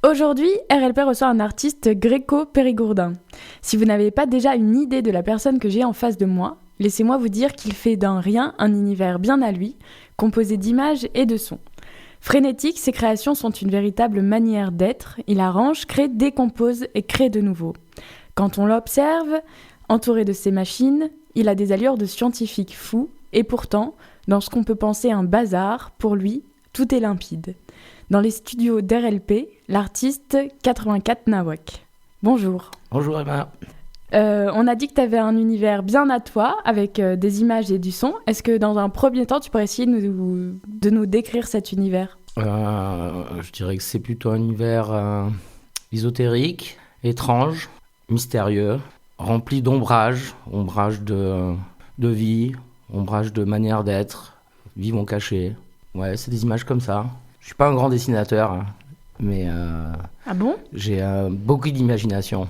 Aujourd'hui, RLP reçoit un artiste gréco-périgourdin. Si vous n'avez pas déjà une idée de la personne que j'ai en face de moi, laissez-moi vous dire qu'il fait d'un rien un univers bien à lui, composé d'images et de sons. Frénétique, ses créations sont une véritable manière d'être. Il arrange, crée, décompose et crée de nouveau. Quand on l'observe, entouré de ses machines, il a des allures de scientifique fou, et pourtant, dans ce qu'on peut penser un bazar, pour lui, tout est limpide. Dans les studios d'RLP, l'artiste 84 Nawak. Bonjour. Bonjour Emma. On a dit que tu avais un univers bien à toi, avec des images et du son. Est-ce que dans un premier temps, tu pourrais essayer de nous décrire cet univers ? Je dirais que c'est plutôt un univers ésotérique, étrange, mystérieux, rempli d'ombrages, ombrages de vie, ombrages de manière d'être, vivons cachés. Ouais, c'est des images comme ça. Je suis pas un grand dessinateur, hein, mais ah bon j'ai beaucoup d'imagination,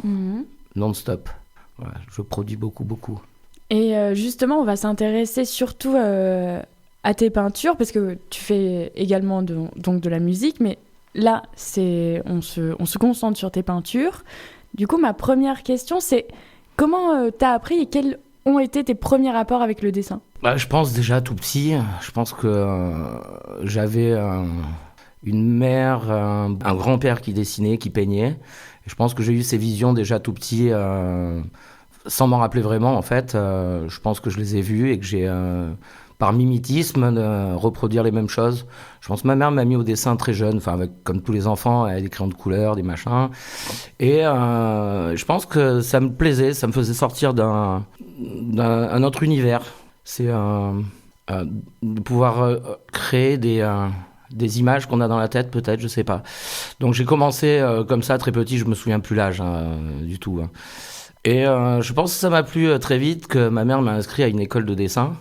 non-stop. Voilà, je produis beaucoup. Et justement, on va s'intéresser surtout à tes peintures, parce que tu fais également donc de la musique, mais là, on se concentre sur tes peintures. Du coup, ma première question, c'est comment tu as appris et quels ont été tes premiers rapports avec le dessin ? Je pense déjà tout petit, je pense que j'avais une mère, un grand-père qui dessinait, qui peignait. Et je pense que j'ai eu ces visions déjà tout petit, sans m'en rappeler vraiment en fait. Je pense que je les ai vues et que j'ai, par mimétisme, de reproduire les mêmes choses. Je pense que ma mère m'a mis au dessin très jeune, enfin comme tous les enfants, elle a des crayons de couleur, des machins. Et je pense que ça me plaisait, ça me faisait sortir d'un autre univers. C'est de pouvoir créer des images qu'on a dans la tête, peut-être, je sais pas. Donc j'ai commencé comme ça, très petit, je me souviens plus l'âge du tout. Hein. Et je pense que ça m'a plu très vite que ma mère m'a inscrit à une école de dessin,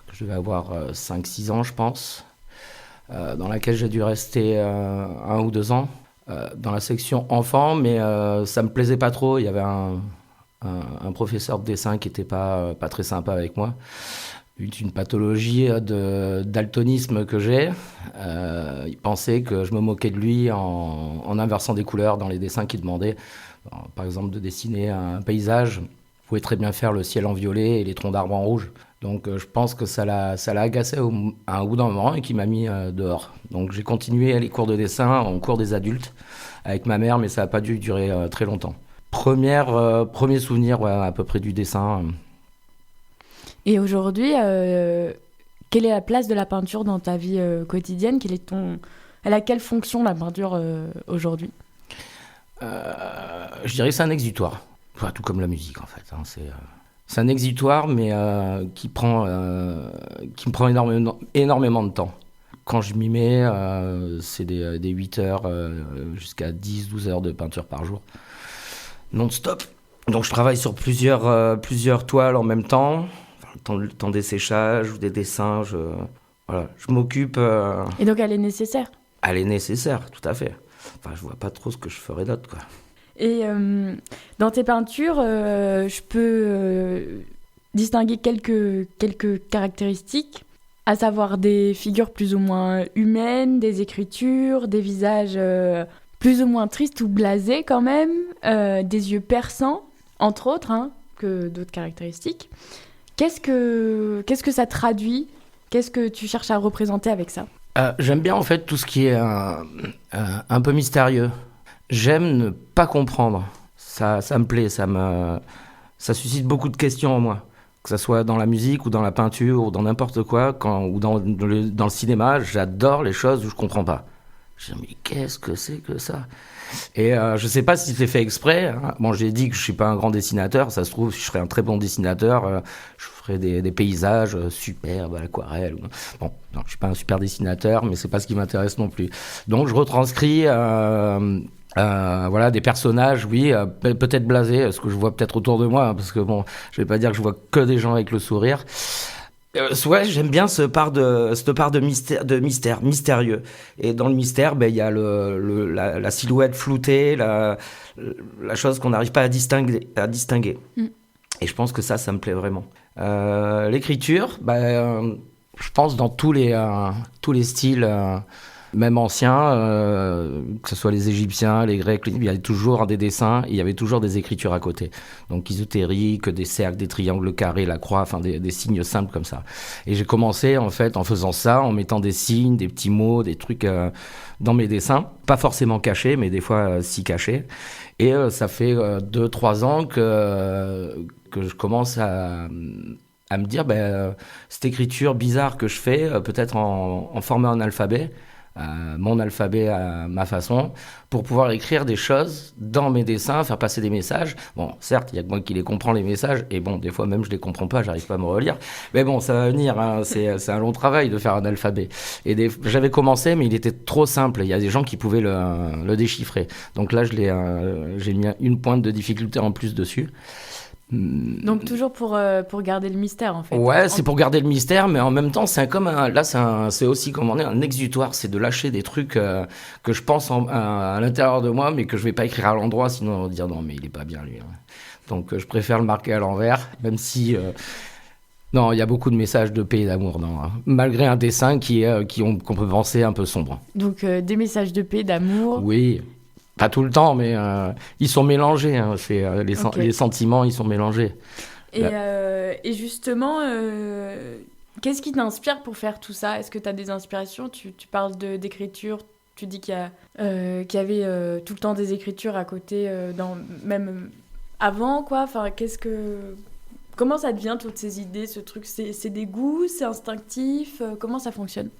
que je devais avoir 5-6 ans, je pense, dans laquelle j'ai dû rester 1 ou 2 ans, dans la section enfant, mais ça me plaisait pas trop. Il y avait un professeur de dessin qui était pas très sympa avec moi. Une pathologie de daltonisme que j'ai. Il pensait que je me moquais de lui en inversant des couleurs dans les dessins qu'il demandait. Par exemple, de dessiner un paysage, vous pouvez très bien faire le ciel en violet et les troncs d'arbres en rouge. Donc je pense que ça l'a agacé à un bout d'un moment et qu'il m'a mis dehors. Donc j'ai continué les cours de dessin en cours des adultes avec ma mère, mais ça n'a pas dû durer très longtemps. Premier souvenir à peu près du dessin. Et aujourd'hui, quelle est la place de la peinture dans ta vie quotidienne ? Elle a quelle fonction la peinture aujourd'hui ? Je dirais que c'est un exutoire. Enfin, tout comme la musique en fait. Hein. C'est un exutoire, mais qui me prend énormément de temps. Quand je m'y mets, c'est des 8 heures jusqu'à 10-12 heures de peinture par jour. Non-stop. Donc je travaille sur plusieurs toiles en même temps. Le temps des séchages ou des dessins, je m'occupe. Et donc elle est nécessaire ? Elle est nécessaire, tout à fait. Enfin, je vois pas trop ce que je ferais d'autre, quoi. Et dans tes peintures, je peux distinguer quelques caractéristiques, à savoir des figures plus ou moins humaines, des écritures, des visages plus ou moins tristes ou blasés quand même, des yeux perçants, entre autres, que d'autres caractéristiques. Qu'est-ce que ça traduit ? Qu'est-ce que tu cherches à représenter avec ça ? J'aime bien en fait tout ce qui est un peu mystérieux. J'aime ne pas comprendre. Ça me plaît, ça suscite beaucoup de questions en moi. Que ça soit dans la musique ou dans la peinture ou dans n'importe quoi, ou dans le cinéma, j'adore les choses où je comprends pas. Je me dis, mais qu'est-ce que c'est que ça ? Et je sais pas si c'est fait exprès. Hein. Bon, j'ai dit que je suis pas un grand dessinateur. Ça se trouve, si je serais un très bon dessinateur, je ferais des paysages superbes à l'aquarelle. Bon, non, je suis pas un super dessinateur, mais c'est pas ce qui m'intéresse non plus. Donc, je retranscris des personnages, oui, peut-être blasés, ce que je vois peut-être autour de moi, hein, parce que bon, je vais pas dire que je vois que des gens avec le sourire. Ouais, j'aime bien cette part de mystère, mystérieux. Et dans le mystère, il y a la silhouette floutée, la chose qu'on n'arrive pas à distinguer. Et je pense que ça me plaît vraiment. L'écriture, je pense dans tous les styles, même anciens, que ce soit les Égyptiens, les Grecs, il y avait toujours des dessins, il y avait toujours des écritures à côté. Donc ésotériques, des cercles, des triangles carrés, la croix, enfin des signes simples comme ça. Et j'ai commencé en fait en faisant ça, en mettant des signes, des petits mots, des trucs dans mes dessins, pas forcément cachés, mais des fois si cachés. Et ça fait 2-3 ans que je commence à me dire, cette écriture bizarre que je fais, peut-être en former un alphabet, mon alphabet à ma façon, pour pouvoir écrire des choses dans mes dessins, faire passer des messages. Bon, certes, il y a que moi qui les comprends, les messages, et bon, des fois même je les comprends pas, j'arrive pas à me relire, mais bon, ça va venir, hein, c'est un long travail de faire un alphabet. Et j'avais commencé, mais il était trop simple, il y a des gens qui pouvaient le déchiffrer. Donc là, j'ai mis une pointe de difficulté en plus dessus. Donc toujours pour garder le mystère en fait. Ouais, c'est pour garder le mystère, mais en même temps, c'est aussi comme on est un exutoire, c'est de lâcher des trucs que je pense à l'intérieur de moi, mais que je vais pas écrire à l'endroit, sinon on va dire non, mais il est pas bien lui. Hein. Donc je préfère le marquer à l'envers, même si non, il y a beaucoup de messages de paix et d'amour, non, hein, malgré un dessin qu'on peut penser un peu sombre. Donc des messages de paix, d'amour. Oui. Pas tout le temps, mais ils sont mélangés. Hein, les sentiments, ils sont mélangés. Et justement, qu'est-ce qui t'inspire pour faire tout ça ? Est-ce que tu as des inspirations ? Tu parles d'écriture, tu dis qu'il y avait tout le temps des écritures à côté, même avant, quoi. Enfin, comment ça devient toutes ces idées, ce truc ? C'est des goûts, c'est instinctif ? Comment ça fonctionne ?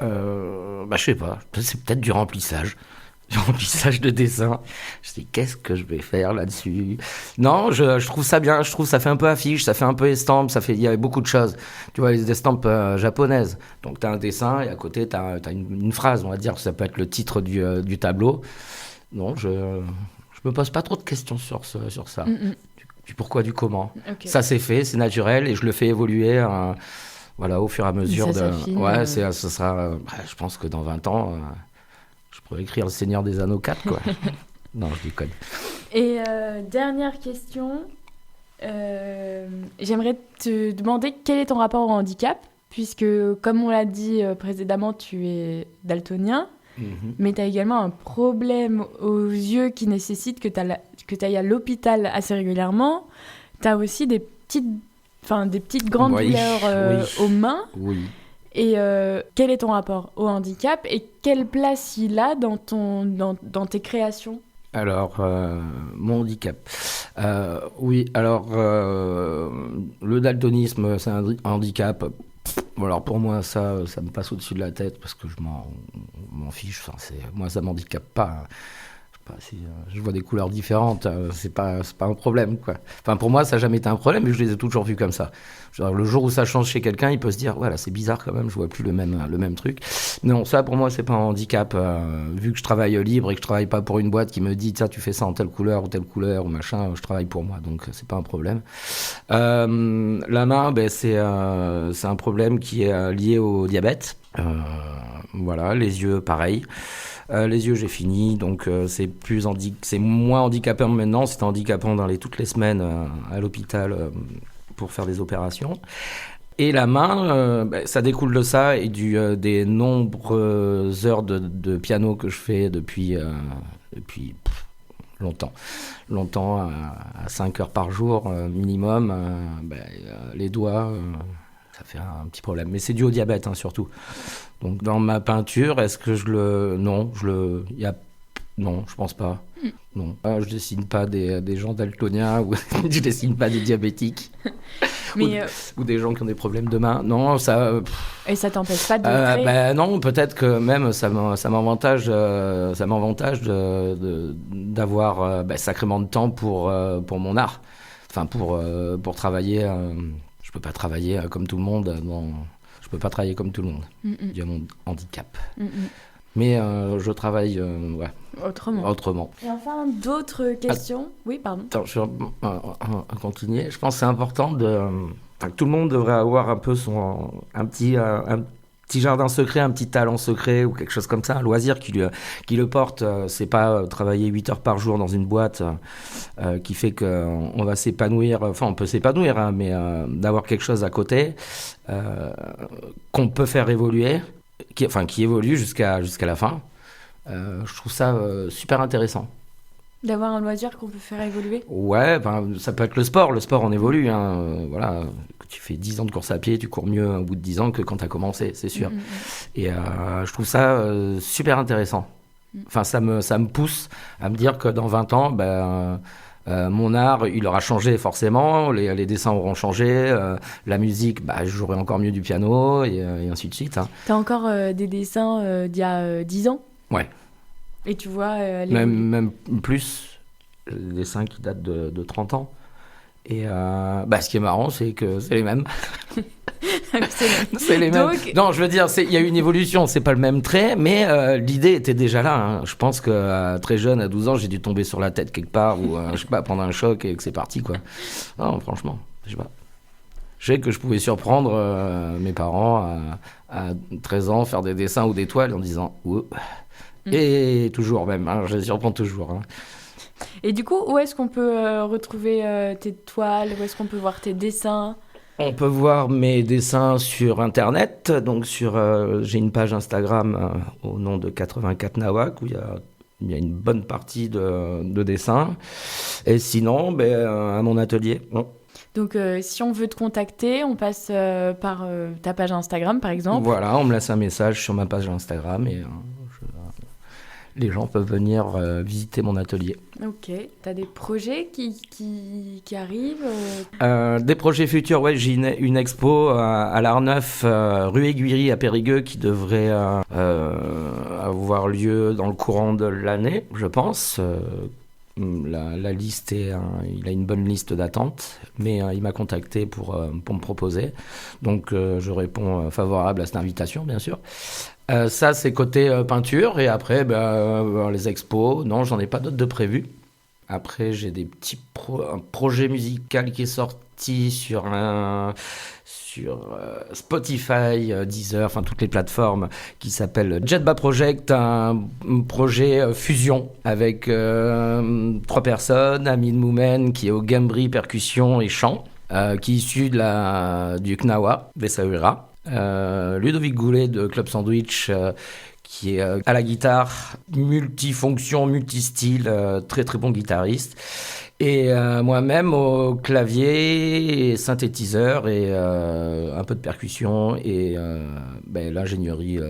Je sais pas. C'est peut-être du remplissage. Du remplissage de dessin. Je dis, qu'est-ce que je vais faire là-dessus ? Non, je trouve ça bien. Je trouve ça fait un peu affiche, ça fait un peu estampe, il y a beaucoup de choses. Tu vois, les estampes japonaises. Donc, tu as un dessin et à côté, tu as une phrase, on va dire. Ça peut être le titre du tableau. Non, je me pose pas trop de questions sur ça. Du pourquoi, du comment. Okay. Ça, c'est fait, c'est naturel et je le fais évoluer voilà, au fur et à mesure. Ouais, ça sera... je pense que dans 20 ans... je pourrais écrire Le Seigneur des Anneaux 4, quoi. Non, je déconne. Et dernière question. J'aimerais te demander quel est ton rapport au handicap, puisque, comme on l'a dit précédemment, tu es daltonien, mais tu as également un problème aux yeux qui nécessite que tu ailles à l'hôpital assez régulièrement. Tu as aussi des petites grandes douleurs aux mains. Oui. Et quel est ton rapport au handicap et quelle place il a dans tes créations ? Alors, mon handicap. Oui, alors, le daltonisme, c'est un handicap. Alors, pour moi, ça me passe au-dessus de la tête parce que je m'en fiche. Enfin, moi, ça ne m'handicape pas. Si je vois des couleurs différentes, c'est pas un problème, quoi. Enfin, pour moi, ça n'a jamais été un problème, mais je les ai toujours vus comme ça. Genre, le jour où ça change chez quelqu'un, il peut se dire, voilà, c'est bizarre quand même, je vois plus le même truc. Non, ça, pour moi, c'est pas un handicap. Vu que je travaille libre et que je travaille pas pour une boîte qui me dit, tiens, tu fais ça en telle couleur ou machin, je travaille pour moi, donc c'est pas un problème. La main, c'est un problème qui est lié au diabète. Voilà, les yeux, pareil. Les yeux, j'ai fini, donc c'est moins handicapant maintenant. C'était handicapant d'aller toutes les semaines à l'hôpital pour faire des opérations. Et la main, ça découle de ça et des nombreuses heures de piano que je fais depuis longtemps, à 5 heures par jour minimum. Les doigts, ça fait un petit problème. Mais c'est dû au diabète, hein, surtout. Donc dans ma peinture, est-ce que non, je pense pas. Non, je dessine pas des gens daltoniens ou je dessine pas des diabétiques ou des gens qui ont des problèmes de main. Non, ça. Et ça t'empêche pas de créer. Non, peut-être que même ça m'avantage d'avoir sacrément de temps pour mon art. Enfin pour travailler. Je peux pas travailler comme tout le monde. Je peux pas travailler comme tout le monde. Il y a mon handicap. Mais je travaille autrement. Et enfin, d'autres questions ? Oui, pardon. Attends, je vais continuer. Je pense que c'est important que tout le monde devrait avoir un peu un petit jardin secret, un petit talent secret ou quelque chose comme ça, un loisir qui le porte. C'est pas travailler 8 heures par jour dans une boîte qui fait qu'on va s'épanouir. Enfin, on peut s'épanouir, hein, mais d'avoir quelque chose à côté qu'on peut faire évoluer. qui évolue jusqu'à la fin. Je trouve ça super intéressant. D'avoir un loisir qu'on peut faire évoluer. Ouais, ça peut être le sport. Le sport, on évolue. Voilà, tu fais 10 ans de course à pied, tu cours mieux au bout de 10 ans que quand tu as commencé, c'est sûr. Et je trouve ça super intéressant. Enfin, ça me pousse à me dire que dans 20 ans, mon art, il aura changé forcément. Les dessins auront changé. La musique, je jouerai encore mieux du piano et ainsi de suite. T'as encore des dessins d'il y a 10 ans ? Ouais. Et tu vois... même plus, les dessins qui datent de 30 ans. Et ce qui est marrant, c'est que c'est les mêmes. C'est les mêmes. Non, je veux dire, il y a eu une évolution, c'est pas le même trait, mais l'idée était déjà là. Hein. Je pense que très jeune, à 12 ans, j'ai dû tomber sur la tête quelque part ou je sais pas, prendre un choc et que c'est parti, quoi. Non, franchement, je sais pas. Je sais que je pouvais surprendre mes parents à 13 ans, faire des dessins ou des toiles en disant ouh. Et toujours même, je les surprends toujours. Hein. Et du coup, où est-ce qu'on peut retrouver tes toiles ? Où est-ce qu'on peut voir tes dessins ? On peut voir mes dessins sur Internet. Donc j'ai une page Instagram au nom de 84 Nawak où il y a une bonne partie de dessins. Et sinon, à mon atelier. Donc, si on veut te contacter, on passe par ta page Instagram, par exemple. Voilà, on me laisse un message sur ma page Instagram et les gens peuvent venir visiter mon atelier. Ok. Tu as des projets qui arrivent Des projets futurs, ouais. J'ai une expo à l'Art Neuf, rue Aiguillerie à Périgueux, qui devrait avoir lieu dans le courant de l'année, je pense. La liste il a une bonne liste d'attente, mais il m'a contacté pour me proposer. Donc je réponds favorable à cette invitation, bien sûr. Ça, c'est côté peinture. Et après, les expos, non, j'en ai pas d'autres de prévus. Après, j'ai des petits un projet musical qui est sorti sur Spotify, Deezer, enfin toutes les plateformes, qui s'appelle Jetba Project, un projet fusion avec 3 personnes, Amine Moumen qui est au gambri, percussion et chant, qui est issu du Knawa, Vessaouira, Ludovic Goulet de Club Sandwich, qui est à la guitare, multifonction, multistyle, très très bon guitariste. Et moi-même au clavier, synthétiseur et un peu de percussion et l'ingénierie,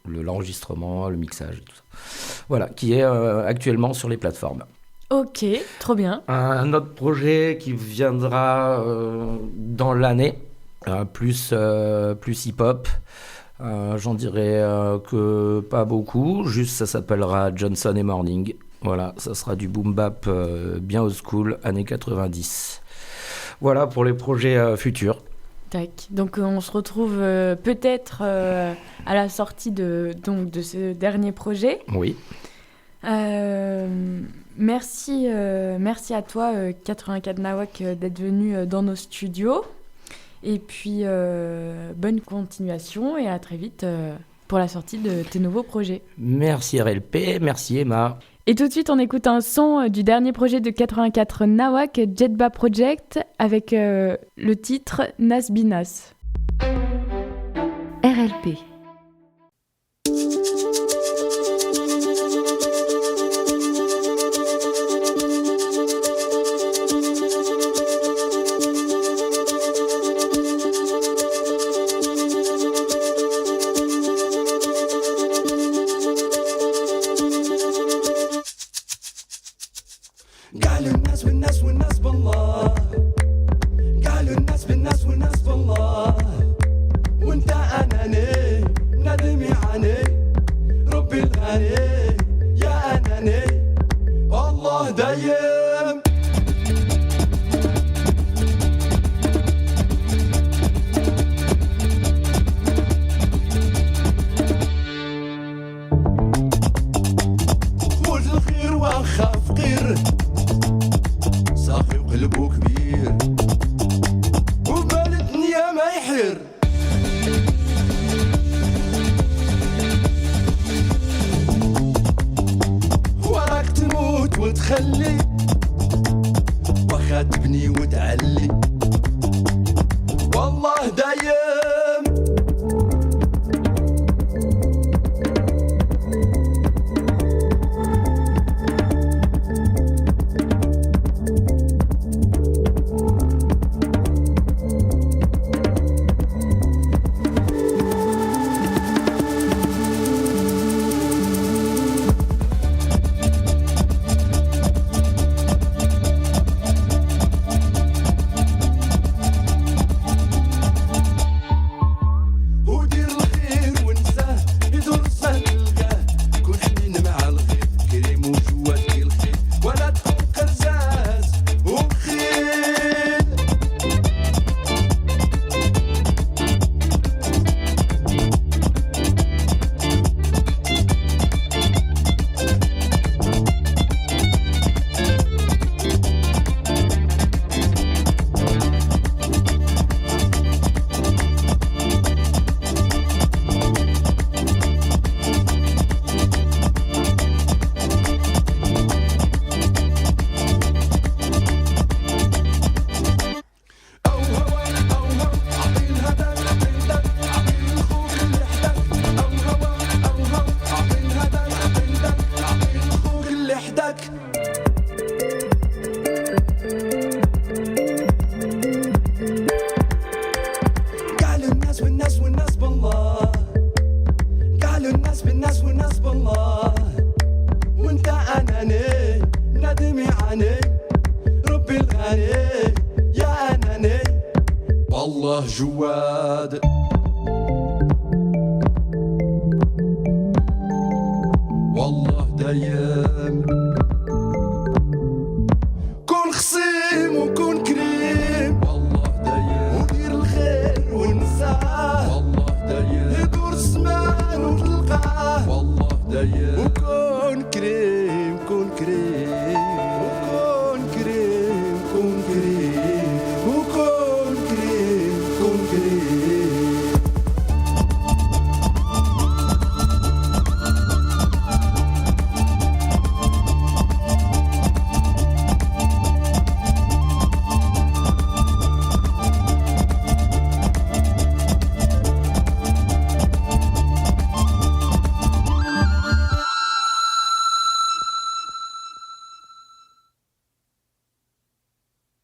l'enregistrement, le mixage et tout ça. Voilà, qui est actuellement sur les plateformes. Ok, trop bien. Un autre projet qui viendra dans l'année, plus hip-hop. J'en dirais que pas beaucoup, juste ça s'appellera Johnson et Morning. Voilà, ça sera du boom bap bien old school, années 90. Voilà pour les projets futurs. Tac. Donc on se retrouve peut-être à la sortie de ce dernier projet. Oui. Merci à toi 84 Nawak d'être venu dans nos studios. Et puis bonne continuation et à très vite pour la sortie de tes nouveaux projets. Merci RLP, merci Emma. Et tout de suite, on écoute un son du dernier projet de 84 Nawak, Jetba Project, avec le titre Nas Binas. RLP. قالوا الناس والناس والناس بالله قالوا الناس بالناس والناس بالله وانت اناني ندمي عني ربي الغني يا اناني الله دايم ولد الخير واخا فقير صافي وقلبو كبير وبال الدنيا ما يحير وراك تموت وتخلي واخا تبني وتعلي والله دايم وحدك قالوا الناس والناس والناس بالله قالوا الناس بالناس والناس بالله وانت اناني ندمي عني ربي الغني يا اناني والله جواد